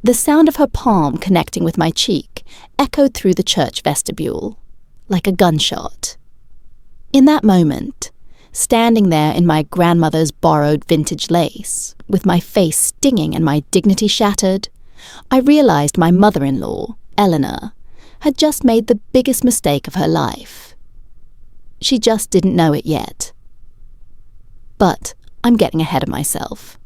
The sound of her palm connecting with my cheek echoed through the church vestibule, like a gunshot. In that moment, standing there in my grandmother's borrowed vintage lace, with my face stinging and my dignity shattered, I realized my mother-in-law, Eleanor, had just made the biggest mistake of her life. She just didn't know it yet. But I'm getting ahead of myself.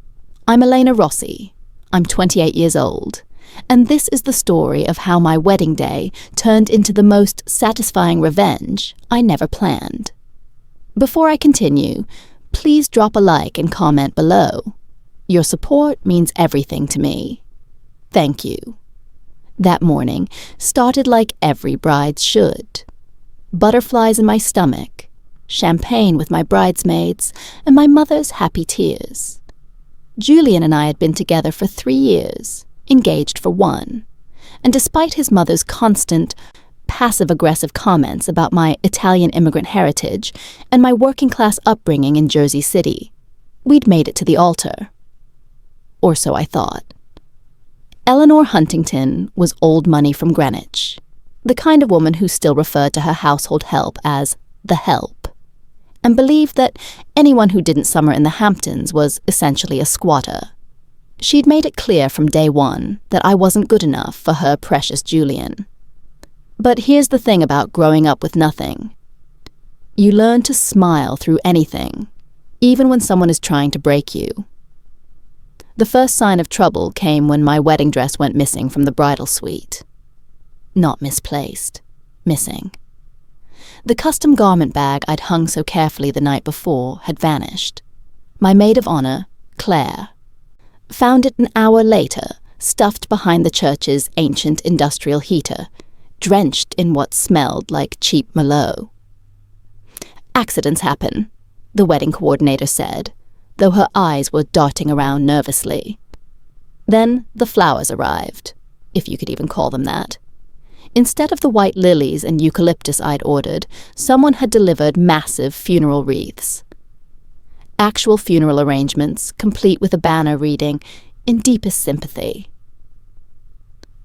I'm Elena Rossi. I'm 28 years old, and this is the story of how my wedding day turned into the most satisfying revenge I never planned. Before I continue, please drop a like and comment below. Your support means everything to me. Thank you. That morning started like every bride should. Butterflies in my stomach, champagne with my bridesmaids, and my mother's happy tears. Julian and I had been together for 3 years, engaged for 1, and despite his mother's constant, passive-aggressive comments about my Italian immigrant heritage and my working-class upbringing in Jersey City, we'd made it to the altar. Or so I thought. Eleanor Huntington was old money from Greenwich, the kind of woman who still referred to her household help as the help, and believed that anyone who didn't summer in the Hamptons was essentially a squatter. She'd made it clear from day one that I wasn't good enough for her precious Julian. But here's the thing about growing up with nothing. You learn to smile through anything, even when someone is trying to break you. The first sign of trouble came when my wedding dress went missing from the bridal suite. Not misplaced, missing. The custom garment bag I'd hung so carefully the night before had vanished. My maid of honor, Claire, found it an hour later, stuffed behind the church's ancient industrial heater, drenched in what smelled like cheap Merlot. Accidents happen, the wedding coordinator said, though her eyes were darting around nervously. Then the flowers arrived, if you could even call them that. Instead of the white lilies and eucalyptus I'd ordered, someone had delivered massive funeral wreaths. Actual funeral arrangements, complete with a banner reading, "In deepest sympathy."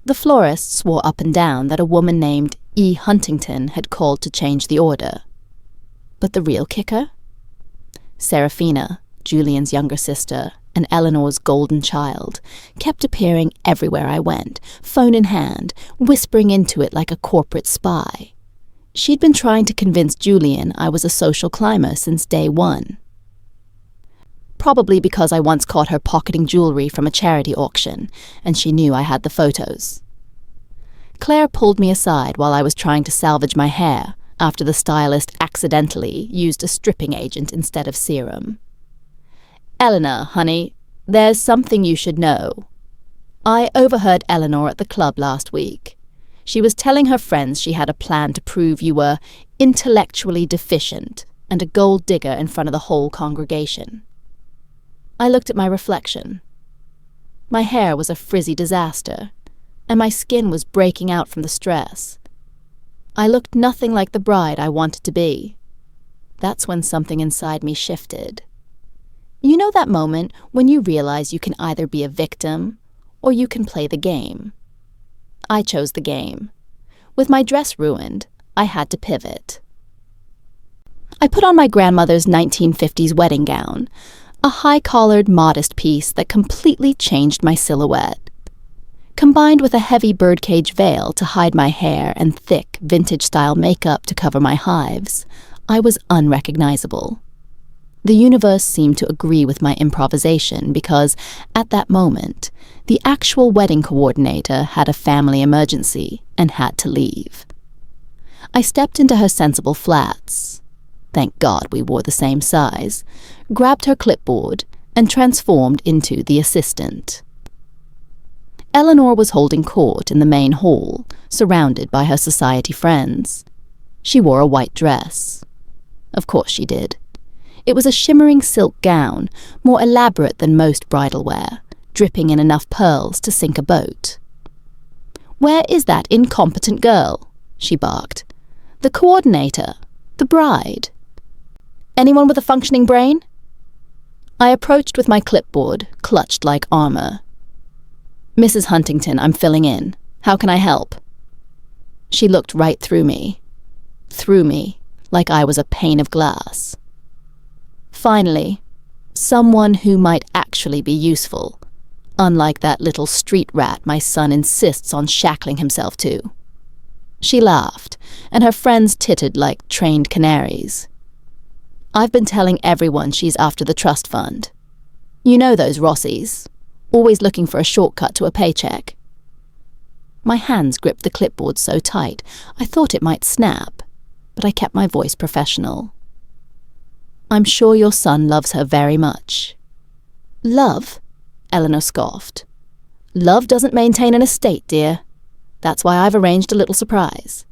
The florist swore up and down that a woman named E. Huntington had called to change the order. But the real kicker? Serafina, Julian's younger sister, and Eleanor's golden child, kept appearing everywhere I went, phone in hand, whispering into it like a corporate spy. She'd been trying to convince Julian I was a social climber since day one. Probably because I once caught her pocketing jewelry from a charity auction, and she knew I had the photos. Claire pulled me aside while I was trying to salvage my hair after the stylist accidentally used a stripping agent instead of serum. "Eleanor, honey, there's something you should know. I overheard Eleanor at the club last week. She was telling her friends she had a plan to prove you were intellectually deficient and a gold digger in front of the whole congregation." I looked at my reflection. My hair was a frizzy disaster, and my skin was breaking out from the stress. I looked nothing like the bride I wanted to be. That's when something inside me shifted. You know that moment when you realize you can either be a victim or you can play the game. I chose the game. With my dress ruined, I had to pivot. I put on my grandmother's 1950s wedding gown, a high-collared, modest piece that completely changed my silhouette. Combined with a heavy birdcage veil to hide my hair and thick, vintage-style makeup to cover my hives, I was unrecognizable. The universe seemed to agree with my improvisation because, at that moment, the actual wedding coordinator had a family emergency and had to leave. I stepped into her sensible flats. Thank God we wore the same size, grabbed her clipboard, and transformed into the assistant. Eleanor was holding court in the main hall, surrounded by her society friends. She wore a white dress. Of course she did. It was a shimmering silk gown, more elaborate than most bridal wear, dripping in enough pearls to sink a boat. "Where is that incompetent girl?" she barked. "The coordinator. The bride. Anyone with a functioning brain?" I approached with my clipboard, clutched like armor. "Mrs. Huntington, I'm filling in. How can I help?" She looked right through me, like I was a pane of glass. Finally, someone who might actually be useful, unlike that little street rat my son insists on shackling himself to. She laughed, and her friends tittered like trained canaries. "I've been telling everyone she's after the trust fund. You know those Rossies, always looking for a shortcut to a paycheck." My hands gripped the clipboard so tight I thought it might snap, but I kept my voice professional. "I'm sure your son loves her very much." "Love?" Eleanor scoffed. "Love doesn't maintain an estate, dear. That's why I've arranged a little surprise.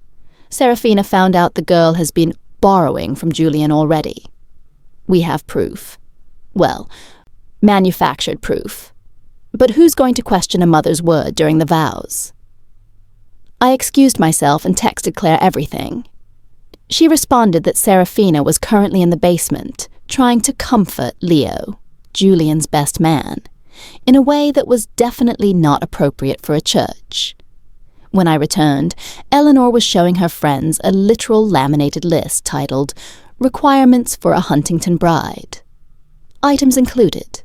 Serafina found out the girl has been borrowing from Julian already. We have proof. Well, manufactured proof. But who's going to question a mother's word during the vows?" I excused myself and texted Claire everything. She responded that Serafina was currently in the basement, trying to comfort Leo, Julian's best man, in a way that was definitely not appropriate for a church. When I returned, Eleanor was showing her friends a literal laminated list titled "Requirements for a Huntington Bride." Items included: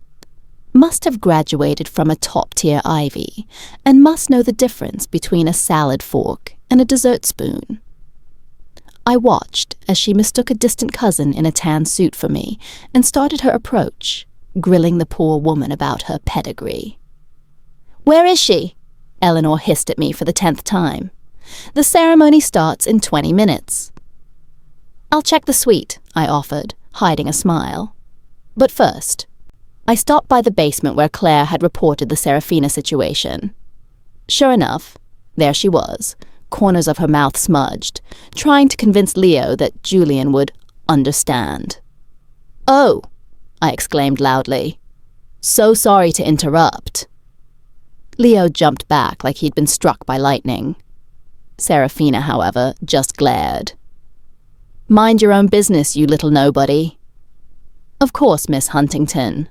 must have graduated from a top-tier Ivy, and must know the difference between a salad fork and a dessert spoon. I watched as she mistook a distant cousin in a tan suit for me and started her approach, grilling the poor woman about her pedigree. "Where is she?" Eleanor hissed at me for the 10th time. "The ceremony starts in 20 minutes. "I'll check the suite," I offered, hiding a smile. But first, I stopped by the basement where Claire had reported the Serafina situation. Sure enough, there she was, corners of her mouth smudged, trying to convince Leo that Julian would understand. "Oh," I exclaimed loudly. "So sorry to interrupt." Leo jumped back like he'd been struck by lightning. Serafina, however, just glared. "Mind your own business, you little nobody." "Of course, Miss Huntington,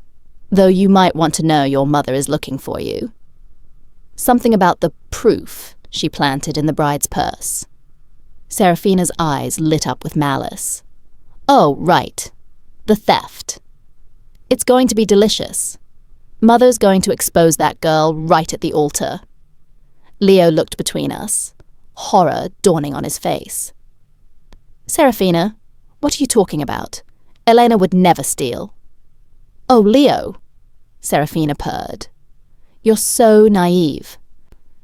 though you might want to know your mother is looking for you." Something about the proof she planted in the bride's purse. Serafina's eyes lit up with malice. "Oh, right. The theft. It's going to be delicious. Mother's going to expose that girl right at the altar." Leo looked between us, horror dawning on his face. "Serafina, what are you talking about? Elena would never steal." "Oh, Leo," Serafina purred. "You're so naive.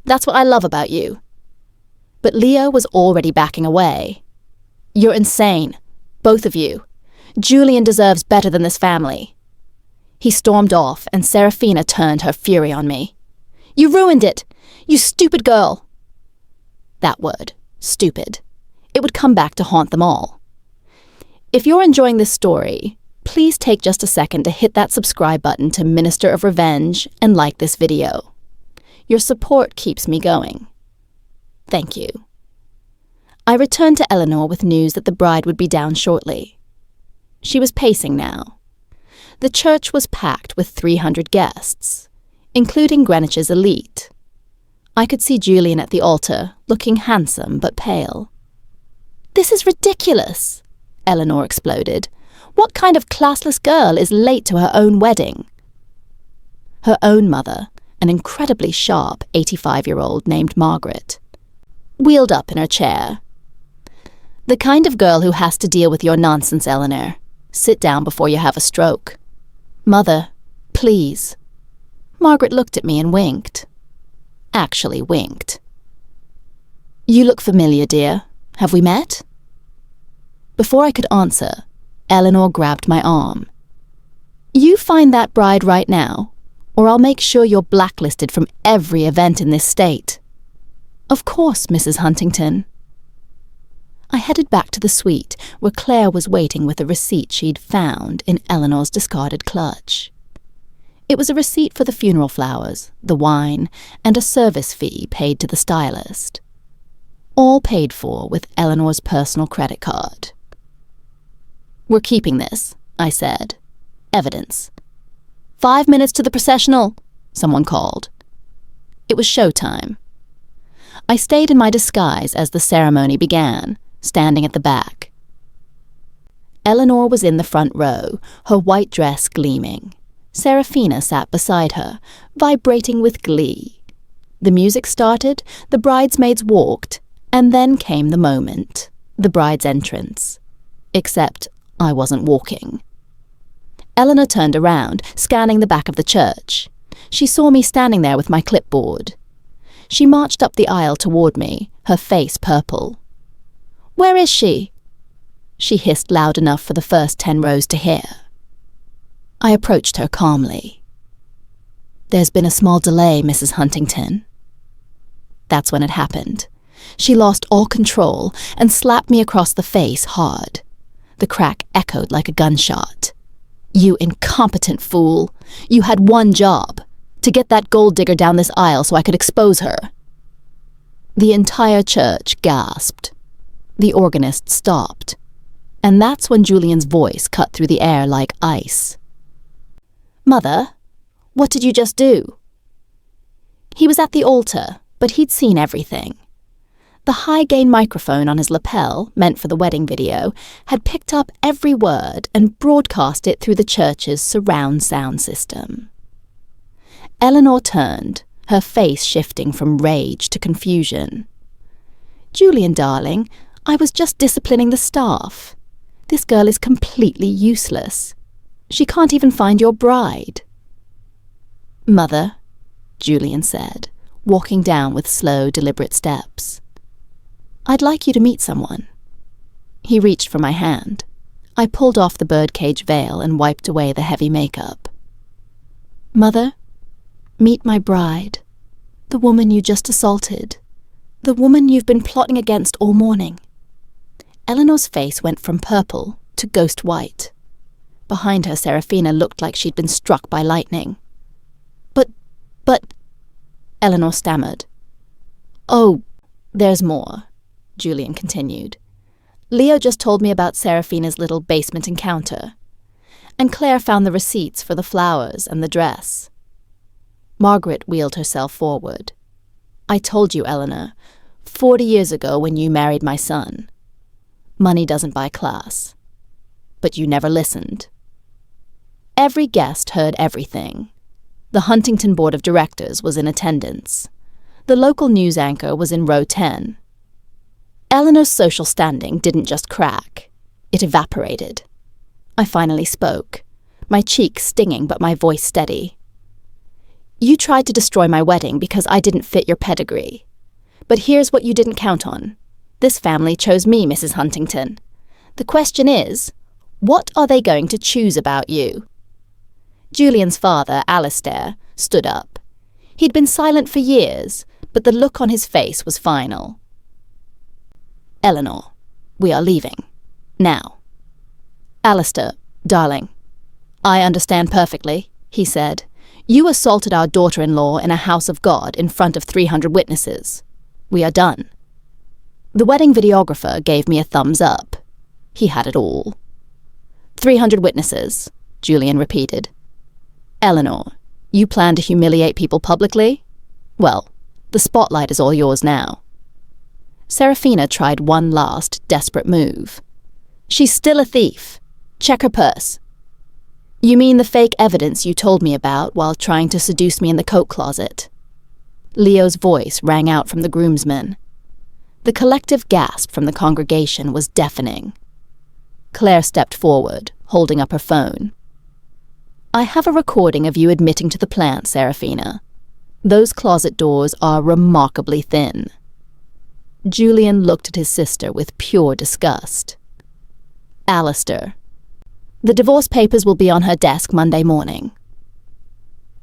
That's what I love about you." But Leo was already backing away. "You're insane, both of you. Julian deserves better than this family." He stormed off, and Serafina turned her fury on me. "You ruined it! You stupid girl!" That word, stupid. It would come back to haunt them all. If you're enjoying this story, please take just a second to hit that subscribe button to Minister of Revenge and like this video. Your support keeps me going. Thank you. I returned to Eleanor with news that the bride would be down shortly. She was pacing now. The church was packed with 300 guests, including Greenwich's elite. I could see Julian at the altar, looking handsome but pale. "This is ridiculous," Eleanor exploded. "What kind of classless girl is late to her own wedding?" Her own mother, an incredibly sharp 85-year-old named Margaret, wheeled up in her chair. "The kind of girl who has to deal with your nonsense, Eleanor. Sit down before you have a stroke." "Mother, please." Margaret looked at me and winked. Actually winked. "You look familiar, dear. Have we met?" Before I could answer, Eleanor grabbed my arm. "You find that bride right now, or I'll make sure you're blacklisted from every event in this state." "Of course, Mrs. Huntington." I headed back to the suite, where Claire was waiting with a receipt she'd found in Eleanor's discarded clutch. It was a receipt for the funeral flowers, the wine, and a service fee paid to the stylist. All paid for with Eleanor's personal credit card. "We're keeping this," I said. "Evidence." "5 minutes to the processional," someone called. It was showtime. I stayed in my disguise as the ceremony began, standing at the back. Eleanor was in the front row, her white dress gleaming. Serafina sat beside her, vibrating with glee. The music started, the bridesmaids walked, and then came the moment, the bride's entrance. Except I wasn't walking. Eleanor turned around, scanning the back of the church. She saw me standing there with my clipboard. She marched up the aisle toward me, her face purple. "Where is she?" She hissed loud enough for the first 10 rows to hear. I approached her calmly. "There's been a small delay, Mrs. Huntington." That's when it happened. She lost all control and slapped me across the face hard. The crack echoed like a gunshot. "You incompetent fool! You had one job, to get that gold digger down this aisle so I could expose her." The entire church gasped. The organist stopped. And that's when Julian's voice cut through the air like ice. "Mother, what did you just do?" He was at the altar, but he'd seen everything. The high-gain microphone on his lapel, meant for the wedding video, had picked up every word and broadcast it through the church's surround sound system. Eleanor turned, her face shifting from rage to confusion. "Julian, darling, I was just disciplining the staff. This girl is completely useless. She can't even find your bride." "Mother," Julian said, walking down with slow, deliberate steps. "I'd like you to meet someone." He reached for my hand. I pulled off the birdcage veil and wiped away the heavy makeup. "Mother, meet my bride, the woman you just assaulted, the woman you've been plotting against all morning." Eleanor's face went from purple to ghost white. Behind her, Serafina looked like she'd been struck by lightning. But, Eleanor stammered. "Oh, there's more," Julian continued. "Leo just told me about Serafina's little basement encounter. And Claire found the receipts for the flowers and the dress." Margaret wheeled herself forward. "I told you, Eleanor, 40 years ago when you married my son. Money doesn't buy class. But you never listened." Every guest heard everything. The Huntington Board of Directors was in attendance. The local news anchor was in row 10. Eleanor's social standing didn't just crack. It evaporated. I finally spoke, my cheek stinging but my voice steady. "You tried to destroy my wedding because I didn't fit your pedigree. But here's what you didn't count on. This family chose me, Mrs. Huntington. The question is, what are they going to choose about you?" Julian's father, Alistair, stood up. He'd been silent for years, but the look on his face was final. "Eleanor, we are leaving. Now." "Alistair, darling, I understand perfectly," he said. "You assaulted our daughter-in-law in a house of God in front of 300 witnesses. We are done." The wedding videographer gave me a thumbs up. He had it all. 300 witnesses, Julian repeated. "Eleanor, you plan to humiliate people publicly? Well, the spotlight is all yours now." Serafina tried one last, desperate move. "She's still a thief. Check her purse." "You mean the fake evidence you told me about while trying to seduce me in the coat closet?" Leo's voice rang out from the groomsmen. The collective gasp from the congregation was deafening. Claire stepped forward, holding up her phone. "I have a recording of you admitting to the plant, Serafina. Those closet doors are remarkably thin." Julian looked at his sister with pure disgust. "Alistair, the divorce papers will be on her desk Monday morning."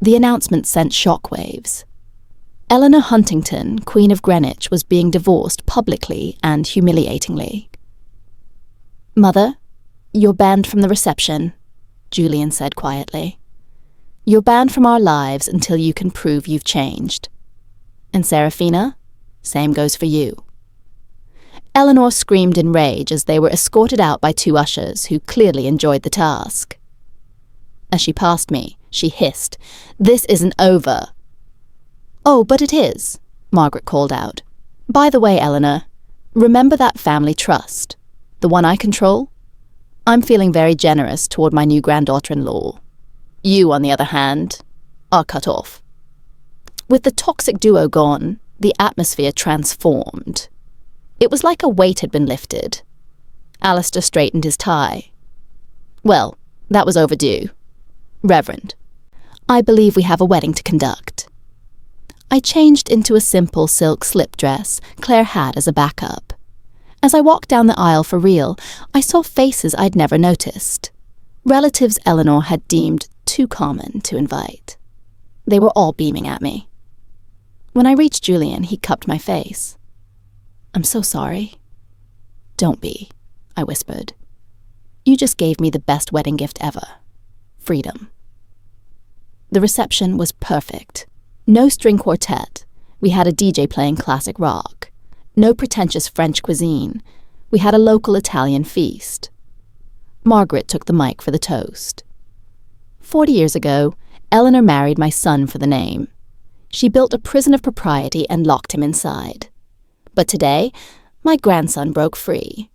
The announcement sent shockwaves. Eleanor Huntington, Queen of Greenwich, was being divorced publicly and humiliatingly. "Mother, you're banned from the reception," Julian said quietly. "You're banned from our lives until you can prove you've changed. And Serafina, same goes for you." Eleanor screamed in rage as they were escorted out by 2 ushers who clearly enjoyed the task. As she passed me, she hissed, "This isn't over." "Oh, but it is," Margaret called out. "By the way, Eleanor, remember that family trust, the one I control? I'm feeling very generous toward my new granddaughter-in-law. You, on the other hand, are cut off." With the toxic duo gone, the atmosphere transformed. It was like a weight had been lifted. Alistair straightened his tie. "Well, that was overdue. Reverend, I believe we have a wedding to conduct." I changed into a simple silk slip dress Claire had as a backup. As I walked down the aisle for real, I saw faces I'd never noticed. Relatives Eleanor had deemed too common to invite. They were all beaming at me. When I reached Julian, he cupped my face. "I'm so sorry." "Don't be," I whispered. "You just gave me the best wedding gift ever. Freedom." The reception was perfect. No string quartet. We had a DJ playing classic rock. No pretentious French cuisine. We had a local Italian feast. Margaret took the mic for the toast. 40 years ago, Eleanor married my son for the name. She built a prison of propriety and locked him inside. But today, my grandson broke free.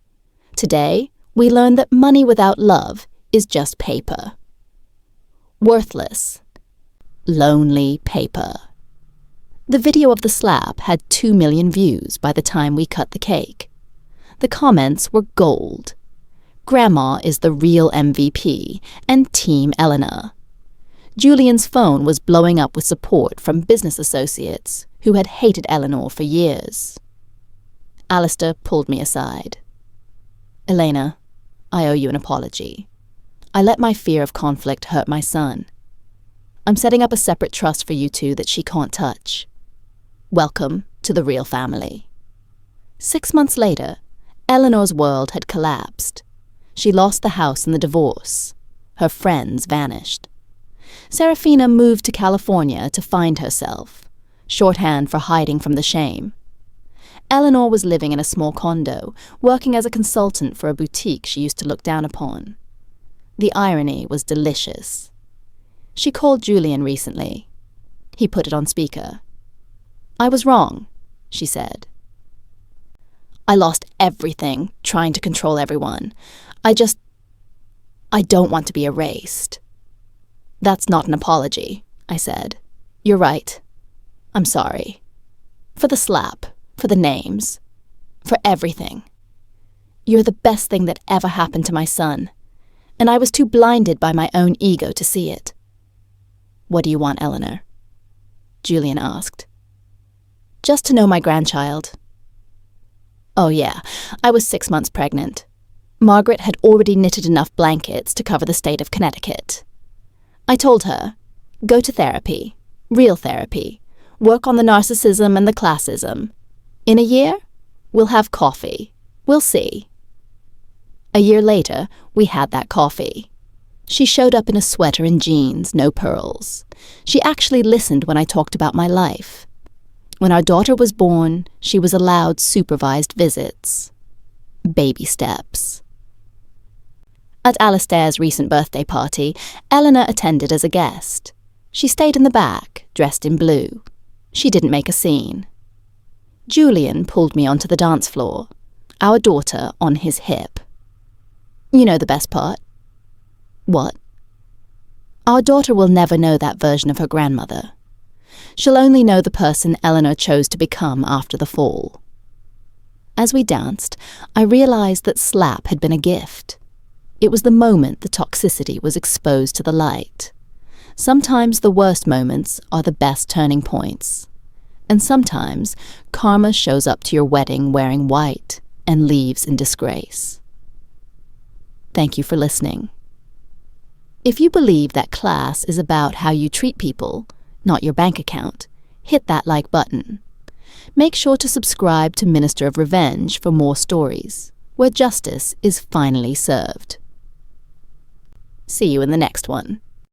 Today, we learned that money without love is just paper. Worthless. Lonely paper. The video of the slap had 2 million views by the time we cut the cake. The comments were gold. Grandma is the real MVP, and Team Eleanor. Julian's phone was blowing up with support from business associates who had hated Eleanor for years. Alistair pulled me aside. "Elena, I owe you an apology. I let my fear of conflict hurt my son. I'm setting up a separate trust for you two that she can't touch. Welcome to the real family." 6 months later, Eleanor's world had collapsed. She lost the house in the divorce. Her friends vanished. Serafina moved to California to find herself, shorthand for hiding from the shame. Eleanor was living in a small condo, working as a consultant for a boutique she used to look down upon. The irony was delicious. She called Julian recently. He put it on speaker. "I was wrong," she said. "I lost everything trying to control everyone. I don't want to be erased." "That's not an apology," I said. "You're right. I'm sorry. For the slap, for the names, for everything. You're the best thing that ever happened to my son, and I was too blinded by my own ego to see it." "What do you want, Eleanor?" Julian asked. "Just to know my grandchild." "Oh yeah, I was 6 months pregnant. Margaret had already knitted enough blankets to cover the state of Connecticut. I told her, go to therapy, real therapy, work on the narcissism and the classism. In a year, we'll have coffee. We'll see." A year later, we had that coffee. She showed up in a sweater and jeans, no pearls. She actually listened when I talked about my life. When our daughter was born, she was allowed supervised visits. Baby steps. At Alistair's recent birthday party, Eleanor attended as a guest. She stayed in the back, dressed in blue. She didn't make a scene. Julian pulled me onto the dance floor, our daughter on his hip. You know the best part. What? Our daughter will never know that version of her grandmother. She'll only know the person Eleanor chose to become after the fall. As we danced, I realized that slap had been a gift. It was the moment the toxicity was exposed to the light. Sometimes the worst moments are the best turning points. And sometimes karma shows up to your wedding wearing white and leaves in disgrace. Thank you for listening. If you believe that class is about how you treat people, not your bank account, hit that like button. Make sure to subscribe to Minister of Revenge for more stories, where justice is finally served. See you in the next one.